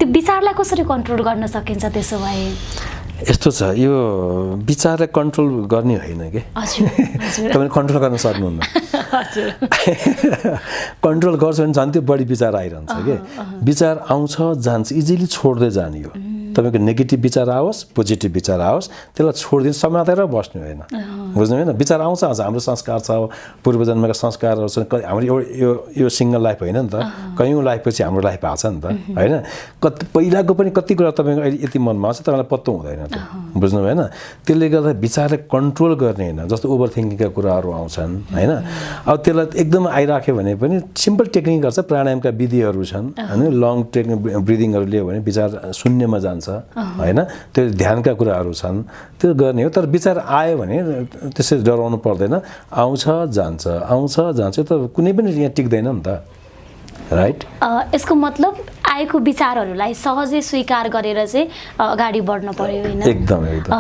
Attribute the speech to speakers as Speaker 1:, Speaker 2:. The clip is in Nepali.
Speaker 1: विचारलाई कसरी कन्ट्रोल गर्न सकिन्छ त्यसो भए?
Speaker 2: यस्तो छ, यो विचारलाई कन्ट्रोल गर्ने होइन के, तपाईँले कन्ट्रोल गर्न सक्नुहुन्न। कन्ट्रोल गर्छ भने झन् त्यो बढी विचार आइरहन्छ कि। विचार आउँछ जान्छ, इजिली छोड्दै जाने हो। तपाईँको नेगेटिभ विचार आओस् पोजिटिभ विचार आओस् त्यसलाई छोडिदिनु, समातेर बस्नु होइन, बुझ्नु होइन। विचार आउँछ हाम्रो संस्कार छ, पूर्वजन्मका संस्कारहरू छन्। हाम्रो यो सिङ्गल लाइफ होइन नि त, कयौँ लाइफपछि हाम्रो लाइफ आएको छ नि त होइन। पहिलाको पनि कति कुरा तपाईँको अहिले यति मनमा आउँछ तपाईँलाई पत्तो हुँदैन त, बुझ्नु भएन। त्यसले गर्दा विचारलाई कन्ट्रोल गर्ने होइन, जस्तो ओभर थिङ्किङका कुराहरू आउँछन् होइन। अब त्यसलाई एकदम आइराख्यो भने पनि सिम्पल टेक्निक गर्छ, प्राणायामका विधिहरू छन् होइन। लङ ब्रिदिङहरू लियो भने विचार शून्यमा जान्छ होइन। त्यो ध्यानका कुराहरू छन्, त्यो गर्ने हो। तर विचार आयो भने त्यसरी डराउनु पर्दैन, आउँछ जान्छ आउँछ जान्छ, त कुनै पनि यहाँ टिक्दैन नि त, राइट।
Speaker 1: यसको मतलब आएको विचारहरूलाई सहजै स्वीकार गरेर चाहिँ अगाडि बढ्न पर्यो होइन?
Speaker 2: एकदम एकदम।